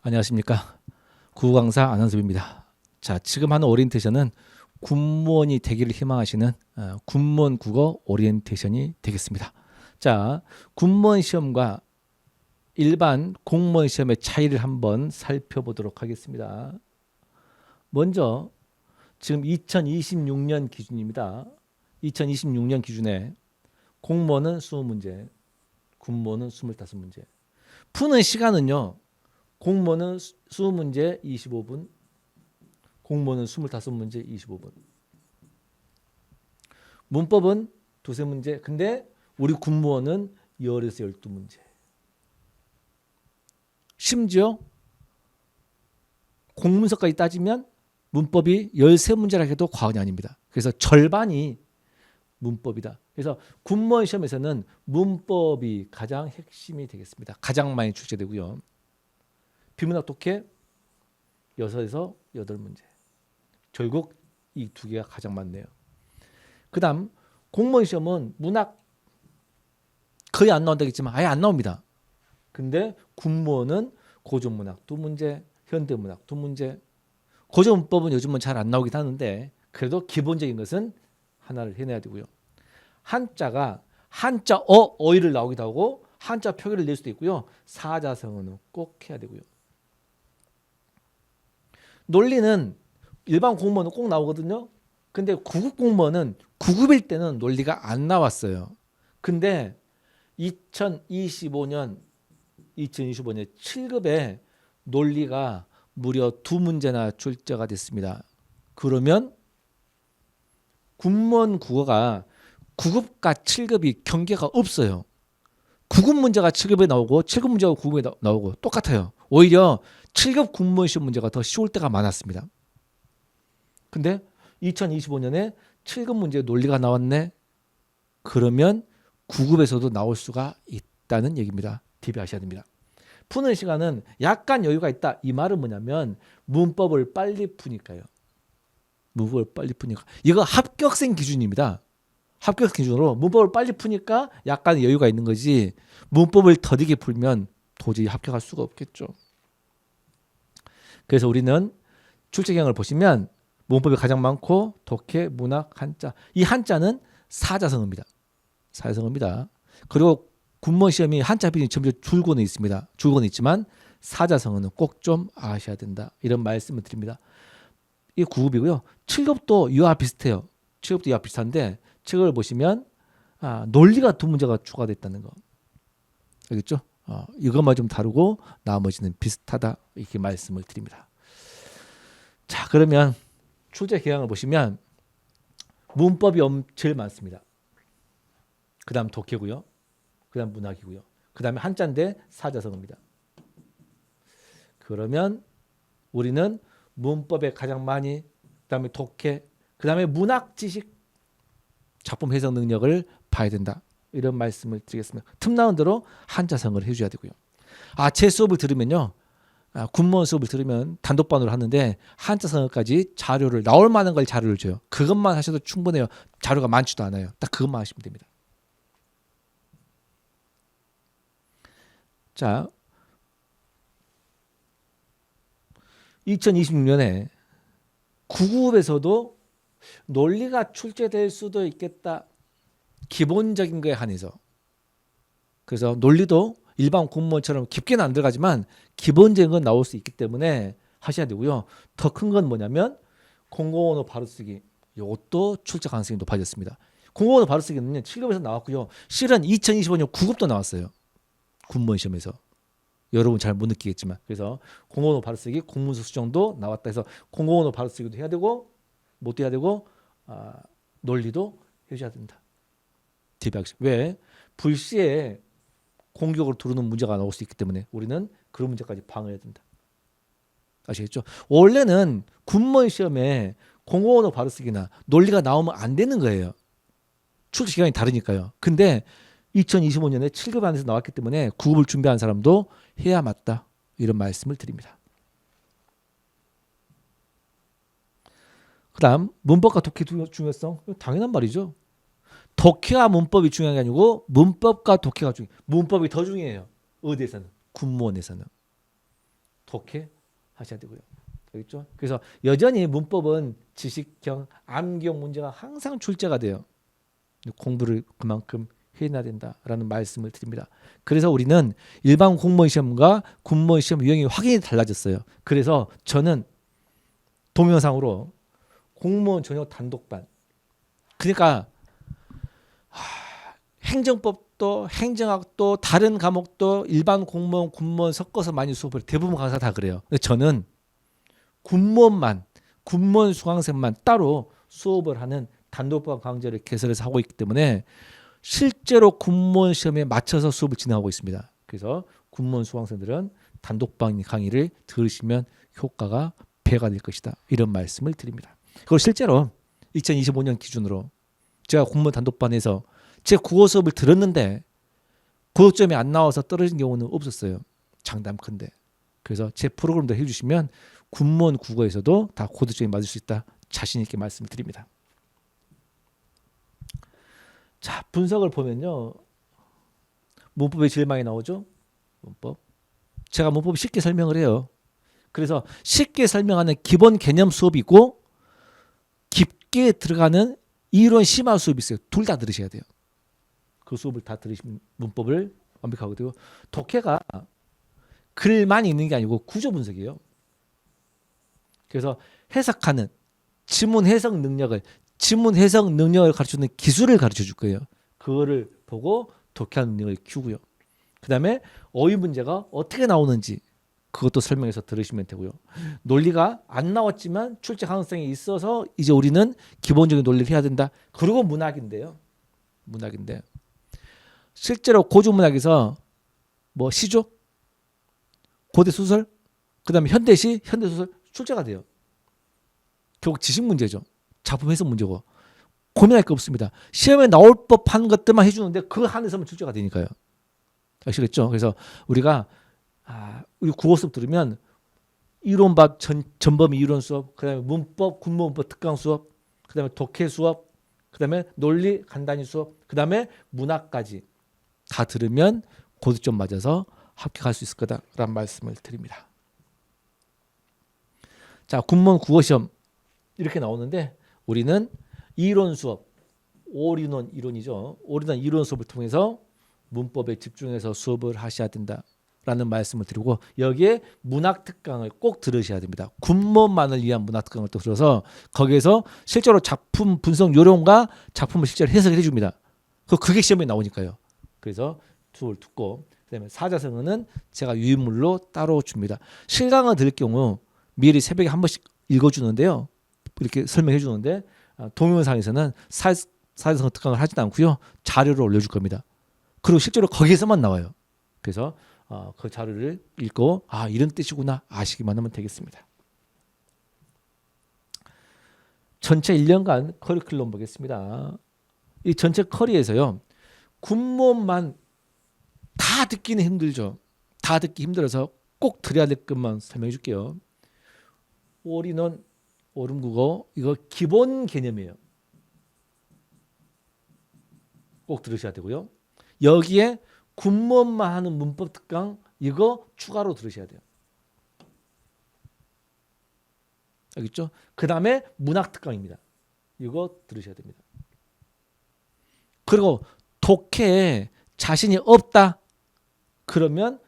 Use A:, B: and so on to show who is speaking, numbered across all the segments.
A: 안녕하십니까. 국어강사 안한섭입니다. 자, 지금 하는 오리엔테이션은 군무원이 되기를 희망하시는 군무원 국어 오리엔테이션이 되겠습니다. 자, 군무원 시험과 일반 공무원 시험의 차이를 한번 살펴보도록 하겠습니다. 먼저 지금 2026년 기준입니다. 2026년 기준에 공무원은 20문제, 군무원은 25문제. 푸는 시간은요. 공무원은 20문제 25분, 공무원은 25문제 25분. 문법은 두세 문제. 근데 우리 군무원은 10에서 12문제. 심지어 공문서까지 따지면 문법이 13문제라 해도 과언이 아닙니다. 그래서 절반이 문법이다. 그래서 군무원 시험에서는 문법이 가장 핵심이 되겠습니다. 가장 많이 출제되고요. 비문학 독해 6에서 8문제. 결국 이 두 개가 가장 많네요. 그 다음 공무원 시험은 문학 거의 안 나온다겠지만 아예 안 나옵니다. 근데 군무원은 고전문학 2문제, 현대문학 2문제. 고전문법은 요즘은 잘 안 나오긴 하는데 그래도 기본적인 것은 하나를 해내야 되고요. 한자가 한자 어휘를 나오기도 하고 한자 표기를 낼 수도 있고요. 사자성어는 꼭 해야 되고요. 논리는 일반 공무원은 꼭 나오거든요. 근데 9급 공무원은 9급일 때는 논리가 안 나왔어요. 근데 2025년 7급에 논리가 무려 2문제나 출제가 됐습니다. 그러면 군무원 국어가 9급과 7급이 경계가 없어요. 9급 문제가 7급에 나오고 7급 문제가 9급에 나오고 똑같아요. 오히려 7급 군무원 시험 문제가 더 쉬울 때가 많았습니다. 근데 2025년에 7급 문제 논리가 나왔네. 그러면 9급에서도 나올 수가 있다는 얘기입니다. 대비하셔야 됩니다. 푸는 시간은 약간 여유가 있다. 이 말은 뭐냐면 문법을 빨리 푸니까요. 문법을 빨리 푸니까. 이거 합격생 기준입니다. 합격 기준으로 문법을 빨리 푸니까 약간 여유가 있는 거지 문법을 더디게 풀면 도저히 합격할 수가 없겠죠. 그래서 우리는 출제 경향을 보시면 문법이 가장 많고 독해, 문학, 한자. 이 한자는 사자성어입니다. 사자성어입니다. 그리고 군무원 시험이 한자 비중이 점점 줄고는 있습니다. 줄고는 있지만 사자성어는 꼭 좀 아셔야 된다. 이런 말씀을 드립니다. 이게 9급이고요. 7급도 이와 비슷해요. 7급도 이와 비슷한데 7급을 보시면 논리가 2문제가 추가됐다는 거. 알겠죠? 이것만 좀 다르고 나머지는 비슷하다. 이렇게 말씀을 드립니다. 자, 그러면 출제 계량을 보시면 문법이 제일 많습니다. 그 다음 독해고요. 그 다음 문학이고요. 그 다음에 한자인데 사자성어입니다. 그러면 우리는 문법에 가장 많이, 그 다음에 독해, 그 다음에 문학 지식, 작품 해석 능력을 봐야 된다. 이런 말씀을 드리겠습니다. 틈나는 대로 한자성어를 해줘야 되고요. 제 수업을 들으면요. 군무원 수업을 들으면 단독반으로 하는데 한자성어까지 자료를 나올 만한 걸 자료를 줘요. 그것만 하셔도 충분해요. 자료가 많지도 않아요. 딱 그것만 하시면 됩니다. 자, 2026년에 9급에서도 논리가 출제될 수도 있겠다. 기본적인 거에 한해서. 그래서 논리도 일반 공무원처럼 깊게는 안 들어가지만 기본적인 건 나올 수 있기 때문에 하셔야 되고요. 더 큰 건 뭐냐면 공공언어 바로쓰기. 이것도 출제 가능성이 높아졌습니다. 공공언어 바로쓰기는 7급에서 나왔고요. 실은 2025년 9급도 나왔어요. 군무원 시험에서. 여러분 잘 못 느끼겠지만. 그래서 공공언어 바로쓰기, 공문서 수정도 나왔다 해서 공공언어 바로쓰기도 해야 되고 못 해야 되고 논리도 해줘야 된다. 왜? 불시에 공격으로 들어오는 문제가 나올 수 있기 때문에 우리는 그런 문제까지 방어해야 된다. 아시겠죠? 원래는 군무원 시험에 공공언어 바로쓰기나 논리가 나오면 안 되는 거예요. 출제 기간이 다르니까요. 근데 2025년에 7급 안에서 나왔기 때문에 9급을 준비한 사람도 해야 맞다. 이런 말씀을 드립니다. 그 다음 문법과 독해 중요성. 당연한 말이죠. 독해와 문법이 중요한 게 아니고 문법과 독해가 중요해요. 문법이 더 중요해요. 어디에서는? 군무원에서는. 독해하셔야 되고요. 알겠죠? 그래서 여전히 문법은 지식형, 암기형 문제가 항상 출제가 돼요. 공부를 그만큼 해야 된다라는 말씀을 드립니다. 그래서 우리는 일반 공무원 시험과 군무원 시험 유형이 확연히 달라졌어요. 그래서 저는 동영상으로 공무원 전용 단독반, 그러니까 행정법도 행정학도 다른 과목도 일반 공무원 군무원 섞어서 많이 수업을 대부분 강사 다 그래요. 근데 저는 군무원 수강생만 따로 수업을 하는 단독반 강좌를 개설해서 하고 있기 때문에 실제로 군무원 시험에 맞춰서 수업을 진행하고 있습니다. 그래서 군무원 수강생들은 단독반 강의를 들으시면 효과가 배가 될 것이다. 이런 말씀을 드립니다. 그리고 실제로 2025년 기준으로 제가 공무원 단독반에서 제 국어 수업을 들었는데 고득점이 안 나와서 떨어진 경우는 없었어요. 장담컨대. 그래서 제 프로그램도 해주시면 군무원 국어에서도 다 고득점이 맞을 수 있다. 자신 있게 말씀드립니다. 자, 분석을 보면요. 문법이 제일 많이 나오죠. 문법. 제가 문법 쉽게 설명을 해요. 그래서 쉽게 설명하는 기본 개념 수업이고 깊게 들어가는 이론 심화 수업이 있어요. 둘 다 들으셔야 돼요. 그 수업을 다 들으시면 문법을 완벽하게 되고, 독해가 글만 있는 게 아니고 구조 분석이에요. 그래서 해석하는 지문 해석 능력을 가르쳐주는 기술을 가르쳐 줄 거예요. 그거를 보고 독해하는 능력을 키우고요. 그 다음에 어휘 문제가 어떻게 나오는지 그것도 설명해서 들으시면 되고요. 논리가 안 나왔지만 출제 가능성이 있어서 이제 우리는 기본적인 논리를 해야 된다. 그리고 문학인데 실제로 고전문학에서 뭐 시조, 고대 소설, 그다음에 현대시, 현대소설 출제가 돼요. 결국 지식 문제죠. 작품 해석 문제고 고민할 게 없습니다. 시험에 나올 법한 것들만 해주는데 그 안에서만 출제가 되니까요. 아시겠죠? 그래서 우리가 우리 국어 수업 들으면 이론밥 전범위 이론 수업, 그다음에 문법 군문법 특강 수업, 그다음에 독해 수업, 그다음에 논리 간단히 수업, 그다음에 문학까지 다 들으면 고득점 맞아서 합격할 수 있을 거다라는 말씀을 드립니다. 자, 군무원 국어 시험 이렇게 나오는데 우리는 이론 수업, 올인원 이론이죠. 올인원 이론 수업을 통해서 문법에 집중해서 수업을 하셔야 된다라는 말씀을 드리고, 여기에 문학 특강을 꼭 들으셔야 됩니다. 군무원만을 위한 문학 특강을 또 들어서 거기에서 실제로 작품 분석 요령과 작품을 실제로 해석을 해줍니다. 그게 시험에 나오니까요. 그래서 수업을 듣고, 그다음에 사자성어는 제가 유인물로 따로 줍니다. 실강을 들을 경우 미리 새벽에 한 번씩 읽어주는데요. 이렇게 설명해 주는데 동영상에서는 사자성어 특강을 하지도 않고요. 자료를 올려줄 겁니다. 그리고 실제로 거기에서만 나와요. 그래서 그 자료를 읽고 이런 뜻이구나 아시기만 하면 되겠습니다. 전체 1년간 커리큘럼 보겠습니다. 이 전체 커리에서요. 군무원만 다 듣기는 힘들죠. 다 듣기 힘들어서 꼭 들어야 될 것만 설명해 줄게요. 올인원, 오름국어 이거 기본 개념이에요. 꼭 들으셔야 되고요. 여기에 군무원만 하는 문법 특강 이거 추가로 들으셔야 돼요. 알겠죠? 그 다음에 문학 특강입니다. 이거 들으셔야 됩니다. 그리고 독해에 자신이 없다. 그러면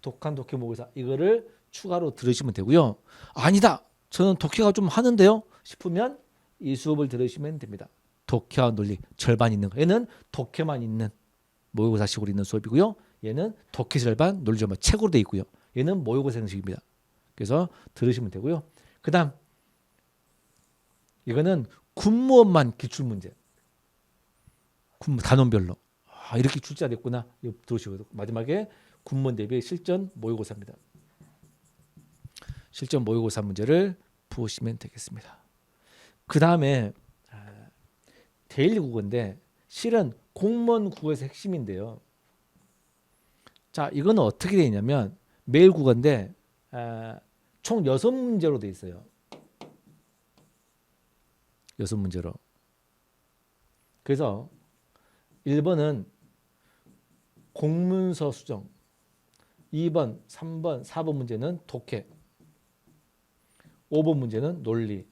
A: 독한 독해 모의사 이거를 추가로 들으시면 되고요. 아니다. 저는 독해가 좀 하는데요. 싶으면 이 수업을 들으시면 됩니다. 독해와 논리 절반 있는 거. 얘는 독해만 있는 모의고사식으로 있는 수업이고요. 얘는 독해 절반, 논리 절반 책으로 돼 있고요. 얘는 모의고사 형식입니다. 그래서 들으시면 되고요. 그다음 이거는 군무원만 기출문제. 단원별로 이렇게 출제가 됐구나. 이거 들으시고 마지막에 군무원 대비 실전 모의고사입니다. 실전 모의고사 문제를 푸시면 되겠습니다. 그 다음에 데일리 국어인데 실은 공무원 국어에서 핵심인데요. 자, 이거는 어떻게 되어 있냐면 매일 국어인데 총 6문제로 되어 있어요. 6문제로. 그래서 1번은 공문서 수정, 2번, 3번, 4번 문제는 독해, 5번 문제는 논리,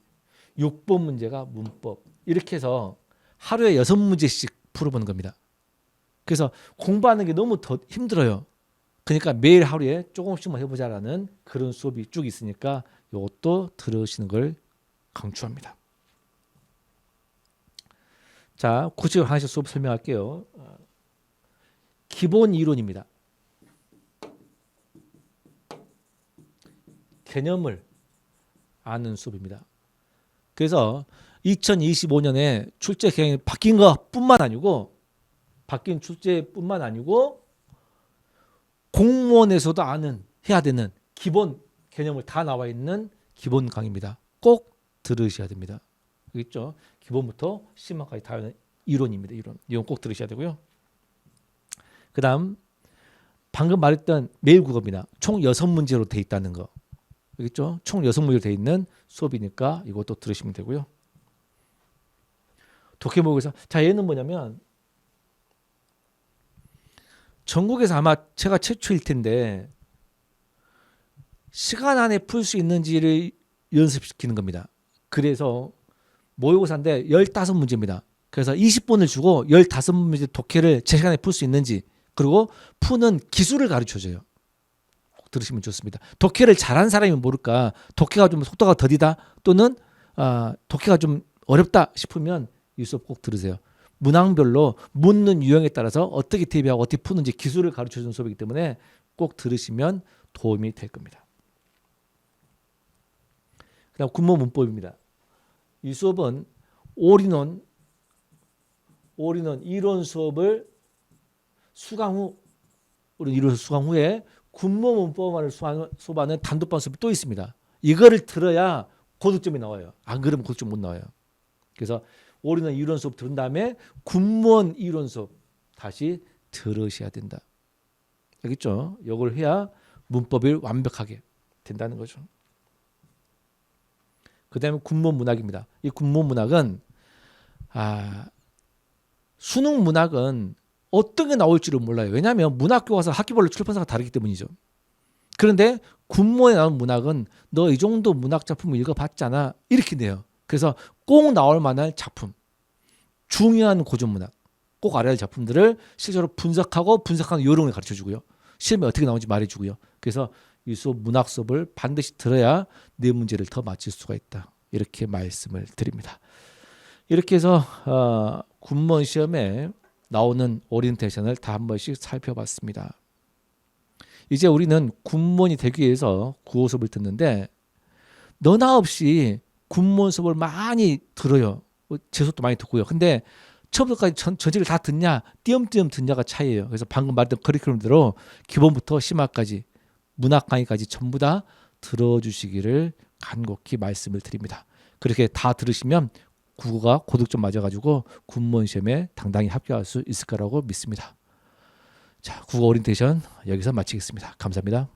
A: 6번 문제가 문법. 이렇게 해서 하루에 6문제씩 풀어보는 겁니다. 그래서 공부하는 게 너무 더 힘들어요. 그러니까 매일 하루에 조금씩만 해보자라는 그런 수업이 쭉 있으니까 이것도 들으시는 걸 강추합니다. 자, 구체적으로 하나씩 수업 설명할게요. 기본 이론입니다. 개념을 아는 수업입니다. 그래서 2025년에 출제 개념이 바뀐 것뿐만 아니고 바뀐 출제뿐만 아니고 공무원에서도 해야 되는 기본 개념을 다 나와 있는 기본 강의입니다. 꼭 들으셔야 됩니다. 알겠죠? 기본부터 심화까지 다 있는 이론입니다. 이론 꼭 들으셔야 되고요. 그 다음 방금 말했던 매일 국어입니다. 총 6문제로 돼 있다는 거. 알겠죠? 총 6문제로 돼 있는 수업이니까 이것도 들으시면 되고요. 독해목에서 자, 얘는 뭐냐면 전국에서 아마 제가 최초일 텐데 시간 안에 풀 수 있는지를 연습시키는 겁니다. 그래서 모의고사인데 15문제입니다. 그래서 20분을 주고 15문제 독해를 제 시간에 풀 수 있는지 그리고 푸는 기술을 가르쳐줘요. 꼭 들으시면 좋습니다. 독해를 잘하는 사람이면 모를까 독해가 좀 속도가 더디다 또는 독해가 좀 어렵다 싶으면 이 수업 꼭 들으세요. 문항별로 묻는 유형에 따라서 어떻게 대비하고 어떻게 푸는지 기술을 가르쳐주는 수업이기 때문에 꼭 들으시면 도움이 될 겁니다. 그 다음 군모 문법입니다. 이 수업은 올인원 이론 수업을 수강 후에 군모 문법만을 수업하는 단독반 수업이 또 있습니다. 이거를 들어야 고득점이 나와요. 안 그러면 고득점 못 나와요. 그래서 올인원 이론 수업 들은 다음에 군무원 이론 수업 다시 들으셔야 된다. 알겠죠? 이걸 해야 문법이 완벽하게 된다는 거죠. 그 다음에 군무원 문학입니다. 이 군무원 문학은 수능 문학은 어떤 게 나올지를 몰라요. 왜냐하면 문학교과서 학기별로 출판사가 다르기 때문이죠. 그런데 군무원에 나온 문학은 너 이 정도 문학 작품을 읽어봤잖아 이렇게 돼요. 그래서 꼭 나올 만한 작품, 중요한 고전문학, 꼭 알아야 할 작품들을 실제로 분석하는 요령을 가르쳐주고요. 시험에 어떻게 나오는지 말해주고요. 그래서 이 수업 문학 수업을 반드시 들어야 네 문제를 더 맞출 수가 있다. 이렇게 말씀을 드립니다. 이렇게 해서 군무원 시험에 나오는 오리엔테이션을 다 한 번씩 살펴봤습니다. 이제 우리는 군무원이 되기 위해서 국어 수업을 듣는데 너나 없이 군무원 수업을 많이 들어요. 제 수업도 많이 듣고요. 근데 처음부터까지 전체를 다 듣냐 띄엄띄엄 듣냐가 차이예요. 그래서 방금 말했던 커리큘럼대로 기본부터 심화까지 문학 강의까지 전부 다 들어주시기를 간곡히 말씀을 드립니다. 그렇게 다 들으시면 국어가 고득점 맞아가지고 군무원 시험에 당당히 합격할 수 있을 거라고 믿습니다. 자, 국어 오리엔테이션 여기서 마치겠습니다. 감사합니다.